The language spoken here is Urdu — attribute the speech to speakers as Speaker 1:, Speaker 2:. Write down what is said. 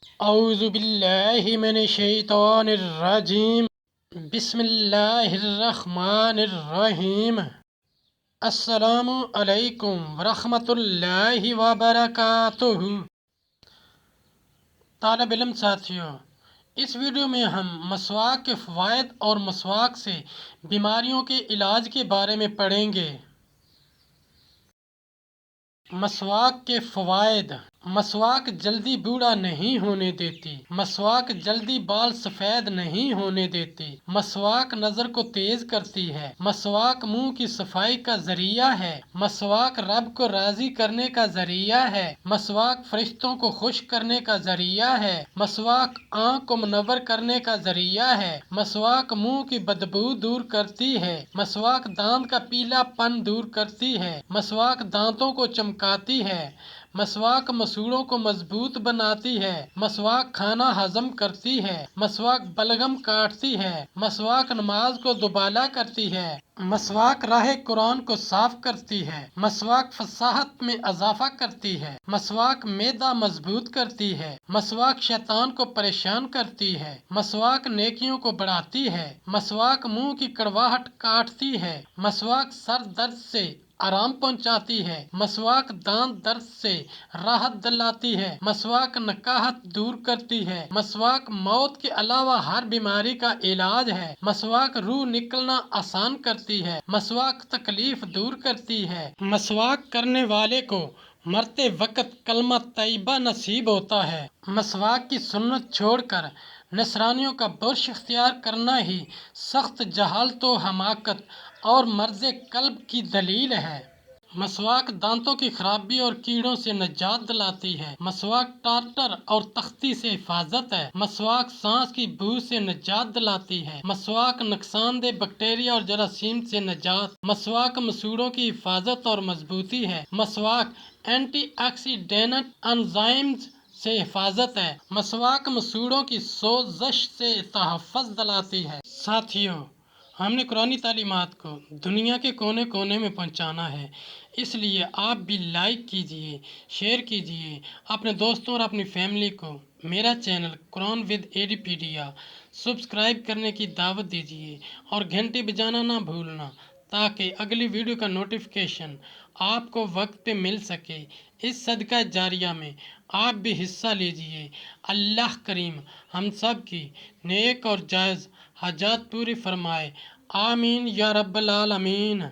Speaker 1: اعوذ باللہ من الشیطان الرجیم، بسم اللہ الرحمن الرحیم۔ السلام علیکم ورحمۃ اللہ وبرکاتہ۔ طالب علم ساتھیوں، اس ویڈیو میں ہم مسواک کے فوائد اور مسواک سے بیماریوں کے علاج کے بارے میں پڑھیں گے۔ مسواک کے فوائد: مسواک جلدی بوڑھا نہیں ہونے دیتی۔ مسواک جلدی بال سفید نہیں ہونے دیتی۔ مسواک نظر کو تیز کرتی ہے۔ مسواک منہ کی صفائی کا ذریعہ ہے۔ مسواک رب کو راضی کرنے کا ذریعہ ہے۔ مسواک فرشتوں کو خوش کرنے کا ذریعہ ہے۔ مسواک آنکھ کو منور کرنے کا ذریعہ ہے۔ مسواک منہ کی بدبو دور کرتی ہے۔ مسواک دانت کا پیلا پن دور کرتی ہے۔ مسواک دانتوں کو چمکاتی ہے۔ مسواک مسوڑوں کو مضبوط بناتی ہے۔ مسواک کھانا ہضم کرتی ہے۔ مسواک بلغم کاٹتی ہے۔ مسواک نماز کو دوبالا کرتی ہے۔ مسواک راہ قرآن کو صاف کرتی ہے۔ مسواک فصاحت میں اضافہ کرتی ہے۔ مسواک معدہ مضبوط کرتی ہے۔ مسواک شیطان کو پریشان کرتی ہے۔ مسواک نیکیوں کو بڑھاتی ہے۔ مسواک منہ کی کڑواہٹ کاٹتی ہے۔ مسواک سر درد سے آرام پہنچاتی ہے۔ مسواک دانت درد سے راحت دلاتی ہے۔ مسواک نکاہت دور کرتی ہے۔ مسواک موت کے علاوہ ہر بیماری کا علاج ہے۔ مسواک روح نکلنا آسان کرتی ہے۔ مسواک تکلیف دور کرتی ہے۔ مسواک کرنے والے کو مرتے وقت کلمہ طیبہ نصیب ہوتا ہے۔ مسواک کی سنت چھوڑ کر نصرانیوں کا برش اختیار کرنا ہی سخت جہالت و حماقت اور مرض قلب کی دلیل ہے۔ مسواک دانتوں کی خرابی اور کیڑوں سے نجات دلاتی ہے۔ مسواک ٹارٹر اور تختی سے حفاظت ہے۔ مسواک سانس کی بو سے نجات دلاتی ہے۔ مسواک نقصان دہ بیکٹیریا اور جراثیم سے نجات۔ مسواک مسوڑوں کی حفاظت اور مضبوطی ہے۔ مسواک اینٹی آکسیڈینٹ انزائمز سے حفاظت ہے۔ مسواک مسوڑوں کی سوزش سے تحفظ دلاتی ہے۔ ساتھیوں، ہم نے قرآنی تعلیمات کو دنیا کے کونے کونے میں پہنچانا ہے، اس لیے آپ بھی لائک کیجئے، شیئر کیجئے، اپنے دوستوں اور اپنی فیملی کو میرا چینل قرآن ود ایڈیپیڈیا سبسکرائب کرنے کی دعوت دیجئے اور گھنٹی بجانا نہ بھولنا، تاکہ اگلی ویڈیو کا نوٹیفیکیشن آپ کو وقت پہ مل سکے۔ اس صدقہ جاریہ میں آپ بھی حصہ لیجئے۔ اللہ کریم ہم سب کی نیک اور جائز حاجات پوری فرمائے۔ آمین یا رب العالمین۔